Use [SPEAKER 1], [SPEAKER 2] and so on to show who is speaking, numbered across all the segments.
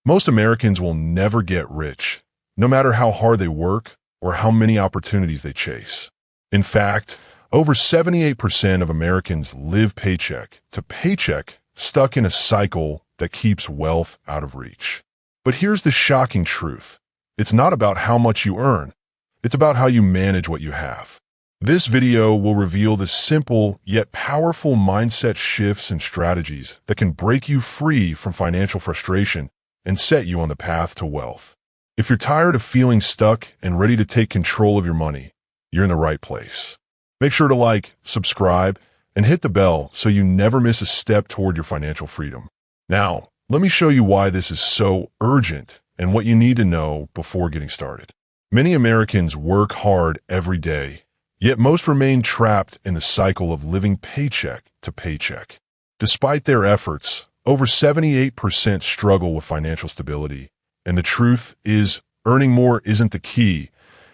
[SPEAKER 1] Most Americans will never get rich, no matter how hard they work or how many opportunities they chase. In fact, over 78% of Americans live paycheck to paycheck, stuck in a cycle that keeps wealth out of reach. But here's the shocking truth. It's not about how much you earn. It's about how you manage what you have. This video will reveal the simple yet powerful mindset shifts and strategies that can break you free from financial frustration and set you on the path to wealth. If you're tired of feeling stuck and ready to take control of your money, you're in the right place. Make sure to like, subscribe, and hit the bell so you never miss a step toward your financial freedom. Now, let me show you why this is so urgent and what you need to know before getting started. Many Americans work hard every day, yet most remain trapped in the cycle of living paycheck to paycheck. Despite their efforts, over 78% struggle with financial stability. And the truth is, earning more isn't the key.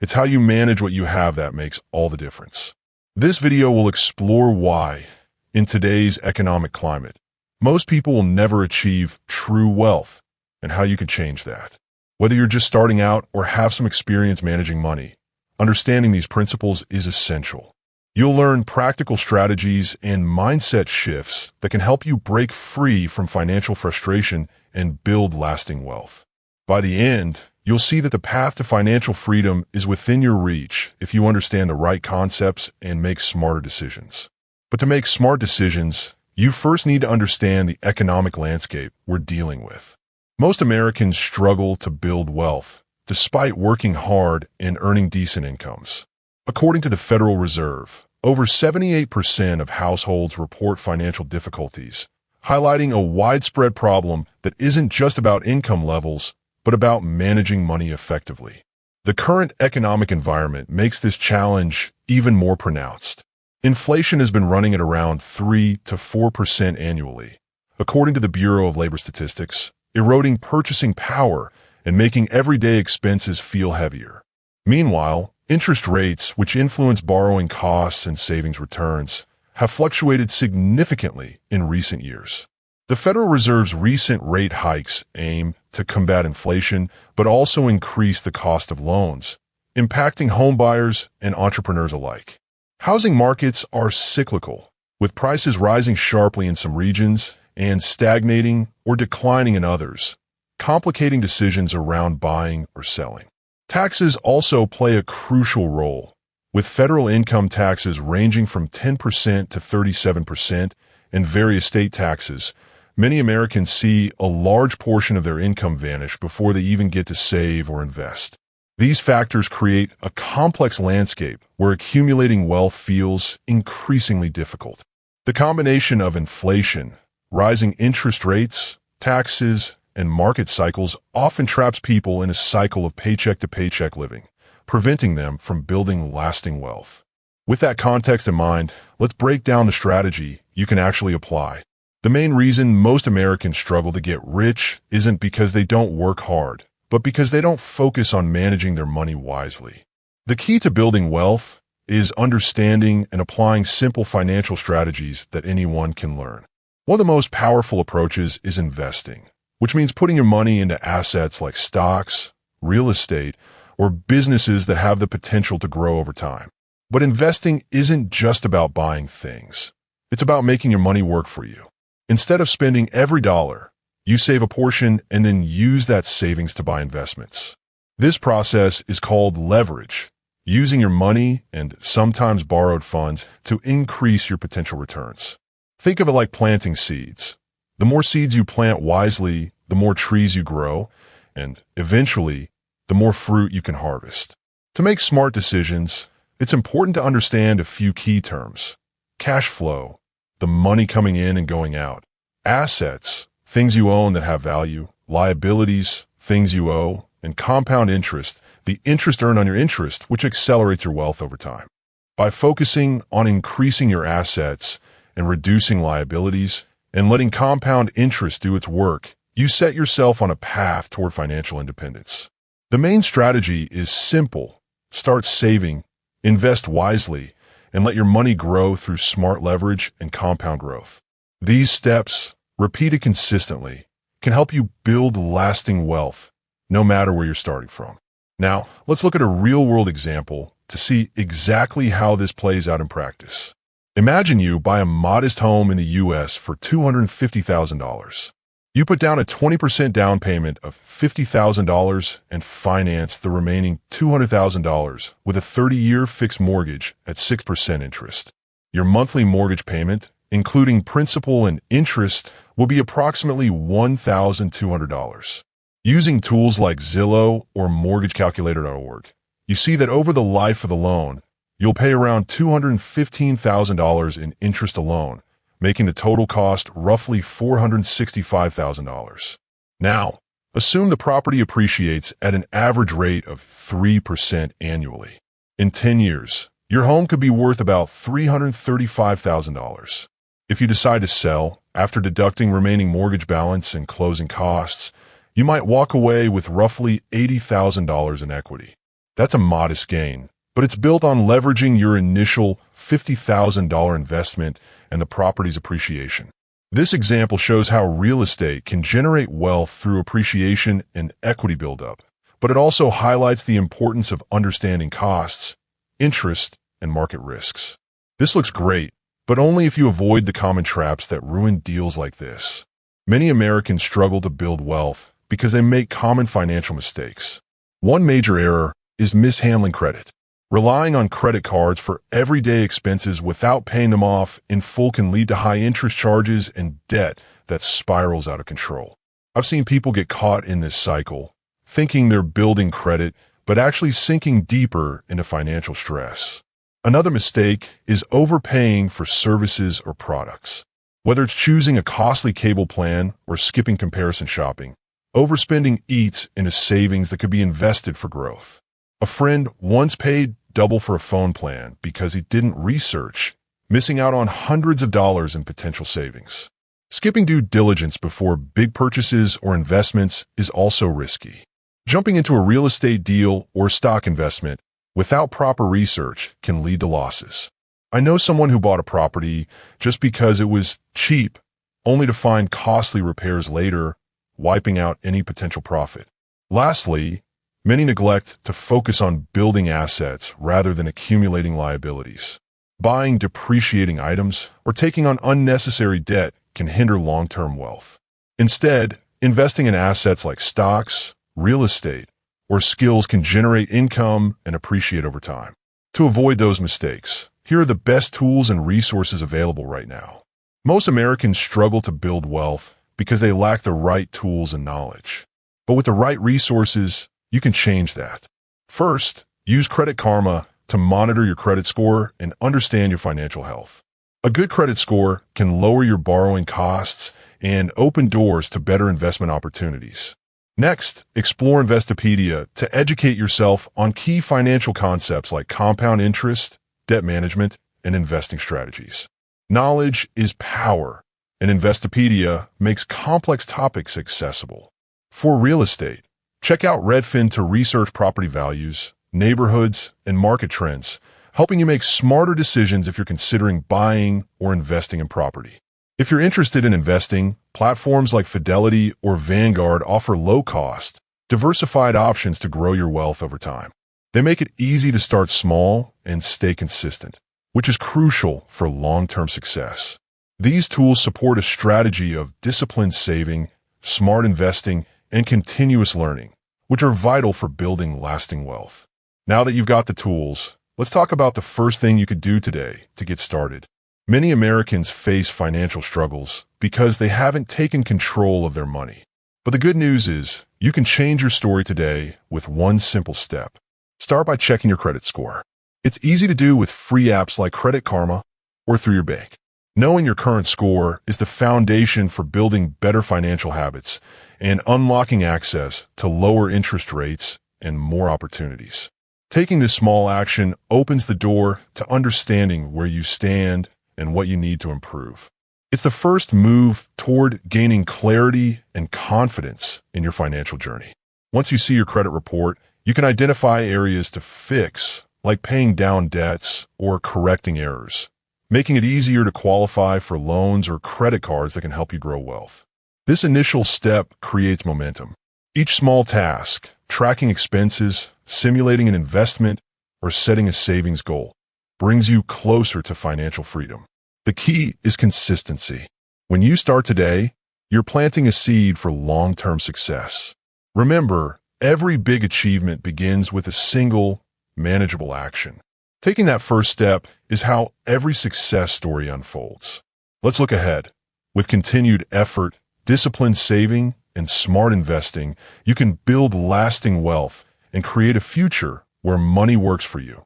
[SPEAKER 1] It's how you manage what you have that makes all the difference. This video will explore why, in today's economic climate, most people will never achieve true wealth and how you can change that. Whether you're just starting out or have some experience managing money, understanding these principles is essential. You'll learn practical strategies and mindset shifts that can help you break free from financial frustration and build lasting wealth. By the end, you'll see that the path to financial freedom is within your reach if you understand the right concepts and make smarter decisions. But to make smart decisions, you first need to understand the economic landscape we're dealing with. Most Americans struggle to build wealth, despite working hard and earning decent incomes. According to the Federal Reserve, over 78% of households report financial difficulties, highlighting a widespread problem that isn't just about income levels, but about managing money effectively. The current economic environment makes this challenge even more pronounced. Inflation has been running at around 3 to 4% annually, according to the Bureau of Labor Statistics, eroding purchasing power and making everyday expenses feel heavier. Meanwhile, interest rates, which influence borrowing costs and savings returns, have fluctuated significantly in recent years. The Federal Reserve's recent rate hikes aim to combat inflation, but also increase the cost of loans, impacting homebuyers and entrepreneurs alike. Housing markets are cyclical, with prices rising sharply in some regions and stagnating or declining in others, complicating decisions around buying or selling. Taxes also play a crucial role, with federal income taxes ranging from 10% to 37% and various state taxes. Many Americans see a large portion of their income vanish before they even get to save or invest. These factors create a complex landscape where accumulating wealth feels increasingly difficult. The combination of inflation, rising interest rates, taxes, and market cycles often traps people in a cycle of paycheck-to-paycheck living, preventing them from building lasting wealth. With that context in mind, let's break down the strategy you can actually apply. The main reason most Americans struggle to get rich isn't because they don't work hard, but because they don't focus on managing their money wisely. The key to building wealth is understanding and applying simple financial strategies that anyone can learn. One of the most powerful approaches is investing, which means putting your money into assets like stocks, real estate, or businesses that have the potential to grow over time. But investing isn't just about buying things. It's about making your money work for you. Instead of spending every dollar, you save a portion and then use that savings to buy investments. This process is called leverage, using your money and sometimes borrowed funds to increase your potential returns. Think of it like planting seeds. The more seeds you plant wisely, the more trees you grow, and eventually, the more fruit you can harvest. To make smart decisions, it's important to understand a few key terms: cash flow, the money coming in and going out; assets, things you own that have value; liabilities, things you owe; and compound interest, the interest earned on your interest, which accelerates your wealth over time. By focusing on increasing your assets and reducing liabilities and letting compound interest do its work, you set yourself on a path toward financial independence. The main strategy is simple. Start saving, invest wisely, and let your money grow through smart leverage and compound growth. These steps, repeated consistently, can help you build lasting wealth, no matter where you're starting from. Now, let's look at a real-world example to see exactly how this plays out in practice. Imagine you buy a modest home in the U.S. for $250,000. You put down a 20% down payment of $50,000 and finance the remaining $200,000 with a 30-year fixed mortgage at 6% interest. Your monthly mortgage payment, including principal and interest, will be approximately $1,200. Using tools like Zillow or MortgageCalculator.org, you see that over the life of the loan, you'll pay around $215,000 in interest alone, making the total cost roughly $465,000. Now, assume the property appreciates at an average rate of 3% annually. In 10 years, your home could be worth about $335,000. If you decide to sell, after deducting remaining mortgage balance and closing costs, you might walk away with roughly $80,000 in equity. That's a modest gain, but it's built on leveraging your initial $50,000 investment and the property's appreciation. This example shows how real estate can generate wealth through appreciation and equity buildup, but it also highlights the importance of understanding costs, interest, and market risks. This looks great, but only if you avoid the common traps that ruin deals like this. Many Americans struggle to build wealth because they make common financial mistakes. One major error is mishandling credit. Relying on credit cards for everyday expenses without paying them off in full can lead to high interest charges and debt that spirals out of control. I've seen people get caught in this cycle, thinking they're building credit, but actually sinking deeper into financial stress. Another mistake is overpaying for services or products. Whether it's choosing a costly cable plan or skipping comparison shopping, overspending eats into savings that could be invested for growth. A friend once paid double for a phone plan because he didn't research, missing out on hundreds of dollars in potential savings. Skipping due diligence before big purchases or investments is also risky. Jumping into a real estate deal or stock investment without proper research can lead to losses. I know someone who bought a property just because it was cheap, only to find costly repairs later, wiping out any potential profit. Lastly, many neglect to focus on building assets rather than accumulating liabilities. Buying depreciating items or taking on unnecessary debt can hinder long-term wealth. Instead, investing in assets like stocks, real estate, or skills can generate income and appreciate over time. To avoid those mistakes, here are the best tools and resources available right now. Most Americans struggle to build wealth because they lack the right tools and knowledge. But with the right resources, you can change that. First, use Credit Karma to monitor your credit score and understand your financial health. A good credit score can lower your borrowing costs and open doors to better investment opportunities. Next, explore Investopedia to educate yourself on key financial concepts like compound interest, debt management, and investing strategies. Knowledge is power, and Investopedia makes complex topics accessible. For real estate, check out Redfin to research property values, neighborhoods, and market trends, helping you make smarter decisions if you're considering buying or investing in property. If you're interested in investing, platforms like Fidelity or Vanguard offer low-cost, diversified options to grow your wealth over time. They make it easy to start small and stay consistent, which is crucial for long-term success. These tools support a strategy of disciplined saving, smart investing, and continuous learning, which are vital for building lasting wealth. Now that you've got the tools, let's talk about the first thing you could do today to get started. Many Americans face financial struggles because they haven't taken control of their money. But the good news is, you can change your story today with one simple step. Start by checking your credit score. It's easy to do with free apps like Credit Karma or through your bank. Knowing your current score is the foundation for building better financial habits and unlocking access to lower interest rates and more opportunities. Taking this small action opens the door to understanding where you stand and what you need to improve. It's the first move toward gaining clarity and confidence in your financial journey. Once you see your credit report, you can identify areas to fix, like paying down debts or correcting errors, making it easier to qualify for loans or credit cards that can help you grow wealth. This initial step creates momentum. Each small task, tracking expenses, simulating an investment, or setting a savings goal, brings you closer to financial freedom. The key is consistency. When you start today, you're planting a seed for long-term success. Remember, every big achievement begins with a single, manageable action. Taking that first step is how every success story unfolds. Let's look ahead. With continued effort, disciplined saving, and smart investing, you can build lasting wealth and create a future where money works for you,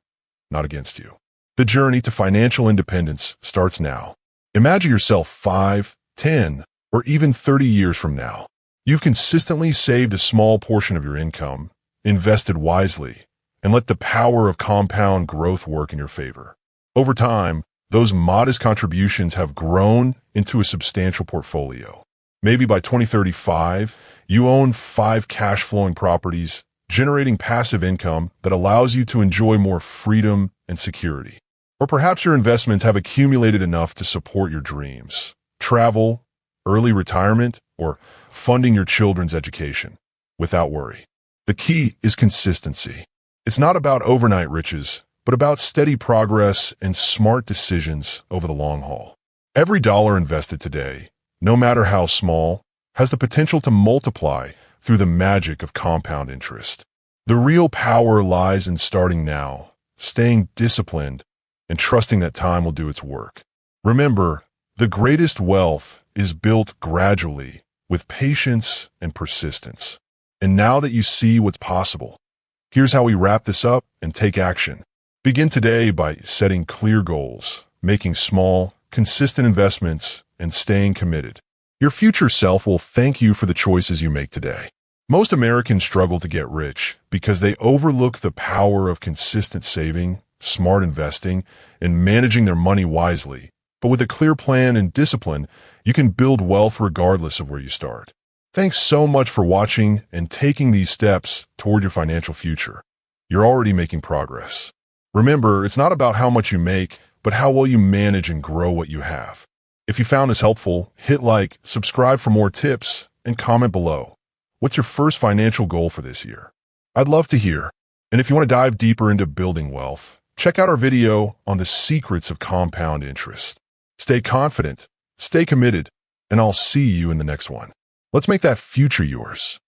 [SPEAKER 1] not against you. The journey to financial independence starts now. Imagine yourself 5, 10, or even 30 years from now. You've consistently saved a small portion of your income, invested wisely, and let the power of compound growth work in your favor. Over time, those modest contributions have grown into a substantial portfolio. Maybe by 2035, you own 5 cash-flowing properties, generating passive income that allows you to enjoy more freedom and security. Or perhaps your investments have accumulated enough to support your dreams, travel, early retirement, or funding your children's education without worry. The key is consistency. It's not about overnight riches, but about steady progress and smart decisions over the long haul. Every dollar invested today, no matter how small, has the potential to multiply through the magic of compound interest. The real power lies in starting now, staying disciplined, and trusting that time will do its work. Remember, the greatest wealth is built gradually with patience and persistence. And now that you see what's possible, here's how we wrap this up and take action. Begin today by setting clear goals, making small, consistent investments, and staying committed. Your future self will thank you for the choices you make today. Most Americans struggle to get rich because they overlook the power of consistent saving, smart investing, and managing their money wisely. But with a clear plan and discipline, you can build wealth regardless of where you start. Thanks so much for watching and taking these steps toward your financial future. You're already making progress. Remember, it's not about how much you make, but how well you manage and grow what you have. If you found this helpful, hit like, subscribe for more tips, and comment below. What's your first financial goal for this year? I'd love to hear. And if you want to dive deeper into building wealth, check out our video on the secrets of compound interest. Stay confident, stay committed, and I'll see you in the next one. Let's make that future yours.